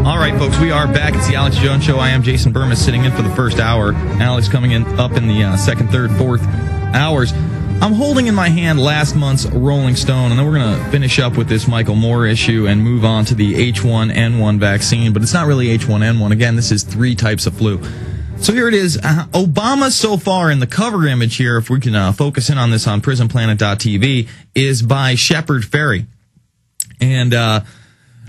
All right, folks, we are back. It's the Alex Jones Show. I am Jason Bermas, sitting in for the first hour. Alex coming up in the second, third, fourth hours. I'm holding in my hand last month's Rolling Stone, and then we're going to finish up with this Michael Moore issue and move on to the H1N1 vaccine. But it's not really H1N1. Again, this is 3 types of flu. So here it is. Obama so far in the cover image here, if we can focus in on this on prisonplanet.tv, is by Shepard Fairey. And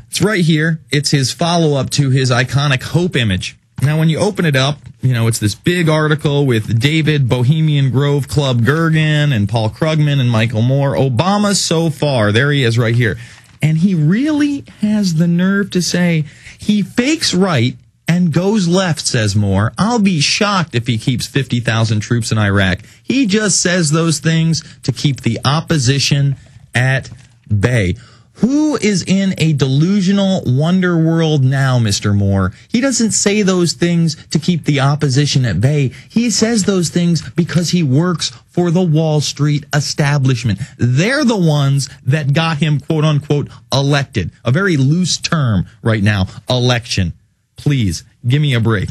it's right here. It's his follow-up to his iconic Hope image. Now, when you open it up, you know, it's this big article with David Bohemian Grove Club Gergen and Paul Krugman and Michael Moore. Obama so far, there he is right here. And he really has the nerve to say he fakes right and goes left, says Moore. I'll be shocked if he keeps 50,000 troops in Iraq. He just says those things to keep the opposition at bay. Who is in a delusional wonder world now, Mr. Moore? He doesn't say those things to keep the opposition at bay. He says those things because he works for the Wall Street establishment. They're the ones that got him, quote unquote, elected. A very loose term right now, election. Please, give me a break.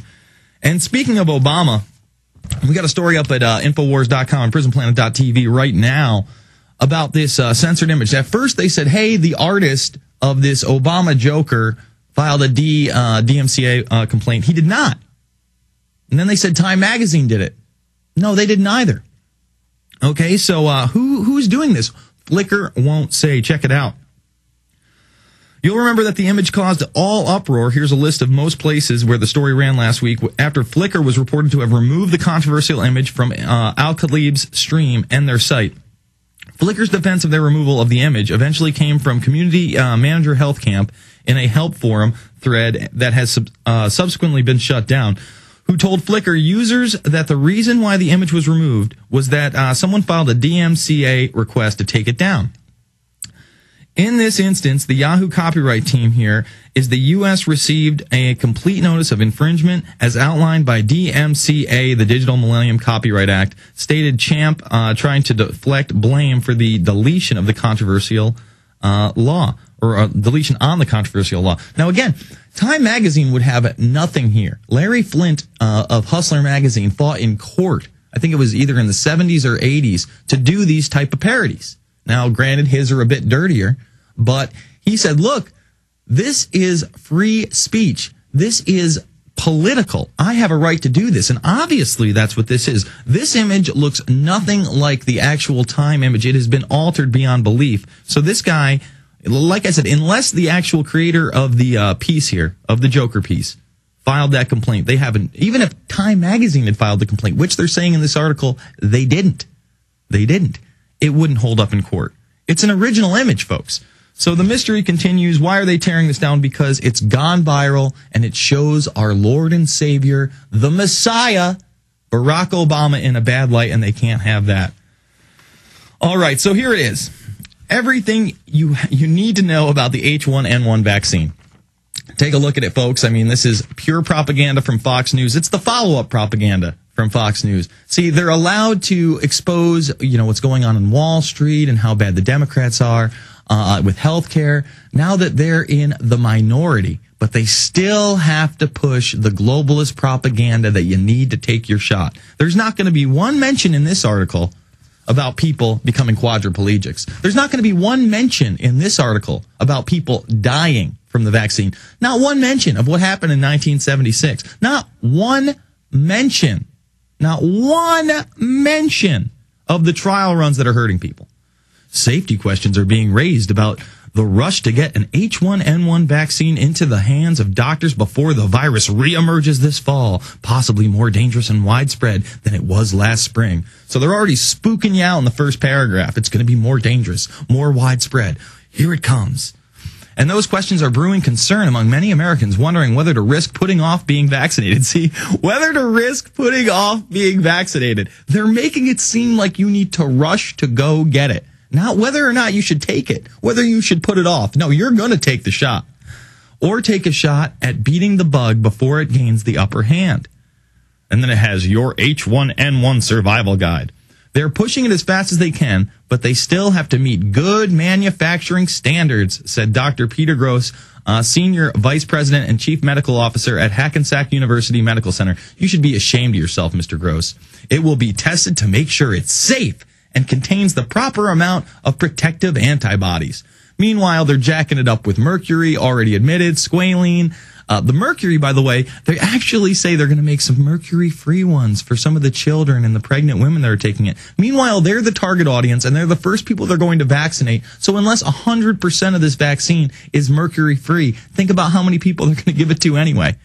And speaking of Obama, we got a story up at Infowars.com and prisonplanet.tv right now about this censored image. At first they said, hey, the artist of this Obama Joker filed a DMCA complaint. He did not. And then they said Time Magazine did it. No, they didn't either. Okay, so who's doing this? Flickr won't say. Check it out. You'll remember that the image caused all uproar. Here's a list of most places where the story ran last week after Flickr was reported to have removed the controversial image from Al-Khalib's stream and their site. Flickr's defense of their removal of the image eventually came from Community Manager Health Camp in a help forum thread that has subsequently been shut down, who told Flickr users that the reason why the image was removed was that someone filed a DMCA request to take it down. In this instance, the Yahoo copyright team here is the U.S. received a complete notice of infringement as outlined by DMCA, the Digital Millennium Copyright Act, stated Champ trying to deflect blame for the deletion of the controversial law, or deletion on the controversial law. Now, again, Time Magazine would have nothing here. Larry Flint of Hustler Magazine fought in court, I think it was either in the 70s or 80s, to do these type of parodies. Now, granted, his are a bit dirtier, but he said, look, this is free speech. This is political. I have a right to do this. And obviously that's what this is. This image looks nothing like the actual Time image. It has been altered beyond belief. So this guy, like I said, unless the actual creator of the piece here, of the Joker piece, filed that complaint, they haven't. Even if Time Magazine had filed the complaint, which they're saying in this article, they didn't. They didn't. It wouldn't hold up in court. It's an original image, folks. So the mystery continues. Why are they tearing this down? Because it's gone viral, and it shows our Lord and Savior, the Messiah, Barack Obama, in a bad light, and they can't have that. All right, so here it is. Everything you need to know about the H1N1 vaccine. Take a look at it, folks. I mean, this is pure propaganda from Fox News. It's the follow-up propaganda from Fox News. See, they're allowed to expose, what's going on in Wall Street and how bad the Democrats are with health care. Now that they're in the minority, but they still have to push the globalist propaganda that you need to take your shot. There's not going to be one mention in this article about people becoming quadriplegics. There's not going to be one mention in this article about people dying from the vaccine. Not one mention of what happened in 1976. Not one mention. Not one mention of the trial runs that are hurting people. Safety questions are being raised about the rush to get an H1N1 vaccine into the hands of doctors before the virus reemerges this fall, possibly more dangerous and widespread than it was last spring. So they're already spooking you out in the first paragraph. It's going to be more dangerous, more widespread. Here it comes. And those questions are brewing concern among many Americans, wondering whether to risk putting off being vaccinated. See, whether to risk putting off being vaccinated. They're making it seem like you need to rush to go get it. Not whether or not you should take it, whether you should put it off. No, you're going to take the shot. Or take a shot at beating the bug before it gains the upper hand. And then it has your H1N1 survival guide. They're pushing it as fast as they can, but they still have to meet good manufacturing standards, said Dr. Peter Gross, Senior Vice President and Chief Medical Officer at Hackensack University Medical Center. You should be ashamed of yourself, Mr. Gross. It will be tested to make sure it's safe and contains the proper amount of protective antibodies. Meanwhile, they're jacking it up with mercury, already admitted, squalene. The mercury, by the way, they actually say they're going to make some mercury-free ones for some of the children and the pregnant women that are taking it. Meanwhile, they're the target audience, and they're the first people they're going to vaccinate. So unless 100% of this vaccine is mercury-free, think about how many people they're going to give it to anyway.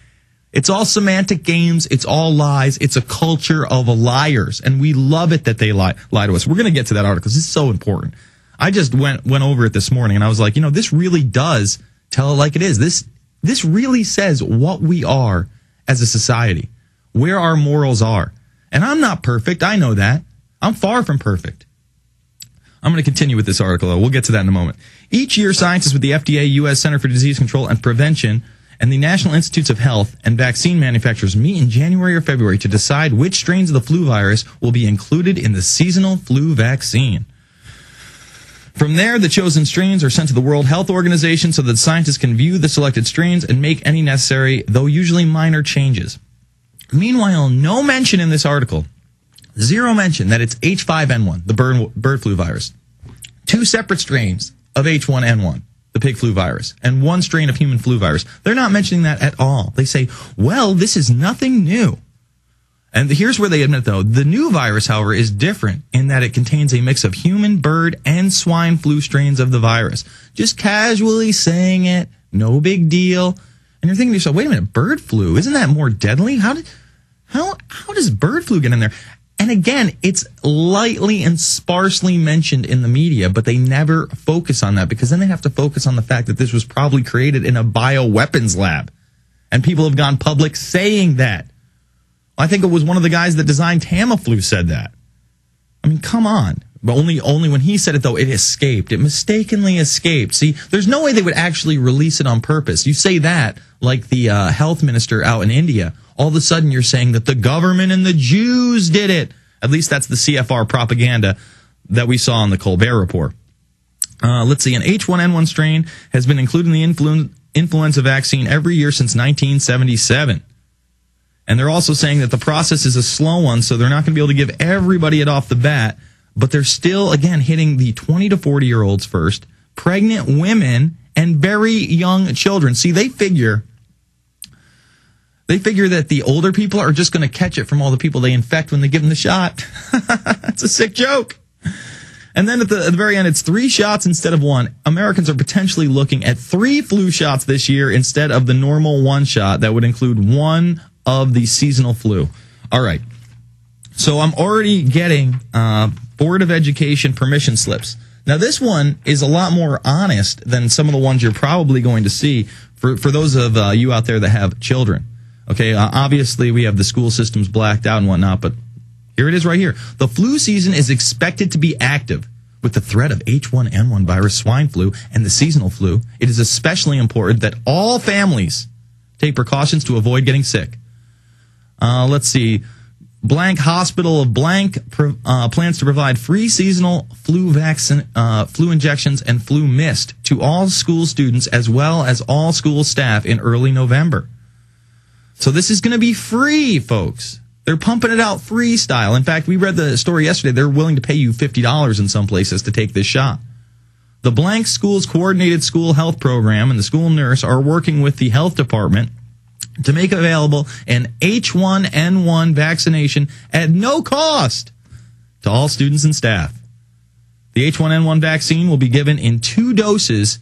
It's all semantic games. It's all lies. It's a culture of liars, and we love it that they lie to us. We're going to get to that article because it's so important. I just went over it this morning, and I was like, this really does tell it like it is. This really says what we are as a society, where our morals are. And I'm not perfect. I know that. I'm far from perfect. I'm going to continue with this article, though. We'll get to that in a moment. Each year, scientists with the FDA, U.S. Center for Disease Control and Prevention, and the National Institutes of Health and vaccine manufacturers meet in January or February to decide which strains of the flu virus will be included in the seasonal flu vaccine. From there, the chosen strains are sent to the World Health Organization so that scientists can view the selected strains and make any necessary, though usually minor, changes. Meanwhile, no mention in this article, zero mention that it's H5N1, the bird flu virus, 2 separate strains of H1N1, the pig flu virus, and 1 strain of human flu virus. They're not mentioning that at all. They say, well, this is nothing new. And here's where they admit, though, the new virus, however, is different in that it contains a mix of human, bird, and swine flu strains of the virus. Just casually saying it, no big deal. And you're thinking to yourself, wait a minute, bird flu, isn't that more deadly? How does bird flu get in there? And again, it's lightly and sparsely mentioned in the media, but they never focus on that because then they have to focus on the fact that this was probably created in a bioweapons lab. And people have gone public saying that. I think it was one of the guys that designed Tamiflu said that. I mean, come on. But only when he said it, though, it escaped. It mistakenly escaped. See, there's no way they would actually release it on purpose. You say that, like the health minister out in India. All of a sudden, you're saying that the government and the Jews did it. At least that's the CFR propaganda that we saw on the Colbert Report. Let's see. An H1N1 strain has been included in the influenza vaccine every year since 1977. And they're also saying that the process is a slow one, so they're not going to be able to give everybody it off the bat. But they're still, again, hitting the 20 to 40-year-olds first, pregnant women, and very young children. See, they figure that the older people are just going to catch it from all the people they infect when they give them the shot. That's a sick joke. And then at the very end, it's 3 shots instead of 1. Americans are potentially looking at 3 flu shots this year instead of the normal 1 shot that would include 1 of the seasonal flu. All right. So I'm already getting Board of Education permission slips. Now, this one is a lot more honest than some of the ones you're probably going to see for those of you out there that have children. Okay, obviously we have the school systems blacked out and whatnot, but here it is right here. The flu season is expected to be active. With the threat of H1N1 virus, swine flu, and the seasonal flu, it is especially important that all families take precautions to avoid getting sick. Let's see. Blank Hospital of Blank plans to provide free seasonal flu vaccine, flu injections and flu mist to all school students as well as all school staff in early November. So this is going to be free, folks. They're pumping it out freestyle. In fact, we read the story yesterday. They're willing to pay you $50 in some places to take this shot. The Blank School's Coordinated School Health Program and the school nurse are working with the health department to make available an H1N1 vaccination at no cost to all students and staff. The H1N1 vaccine will be given in 2 doses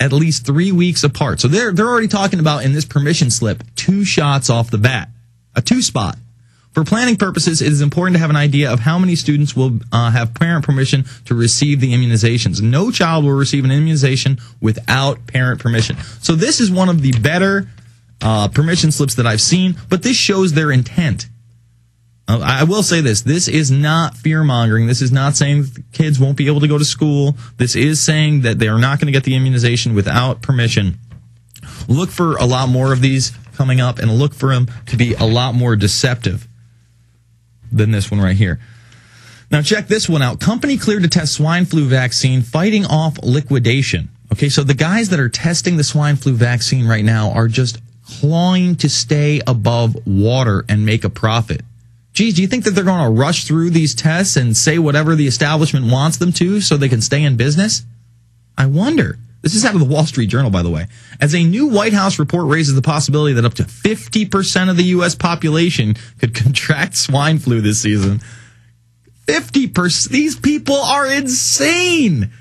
at least 3 weeks apart. So they're already talking about in this permission slip 2 shots off the bat, a 2-spot. For planning purposes, it is important to have an idea of how many students will have parent permission to receive the immunizations. No child will receive an immunization without parent permission. So this is one of the better permission slips that I've seen, but this shows their intent. I will say this. This is not fear-mongering. This is not saying kids won't be able to go to school. This is saying that they are not going to get the immunization without permission. Look for a lot more of these coming up, and look for them to be a lot more deceptive than this one right here. Now, check this one out. Company cleared to test swine flu vaccine, fighting off liquidation. Okay, so the guys that are testing the swine flu vaccine right now are just clawing to stay above water and make a profit. Geez, do you think that they're going to rush through these tests and say whatever the establishment wants them to so they can stay in business? I wonder. This is out of the Wall Street Journal, by the way. As a new White House report raises the possibility that up to 50% of the U.S. population could contract swine flu this season. 50%. These people are insane.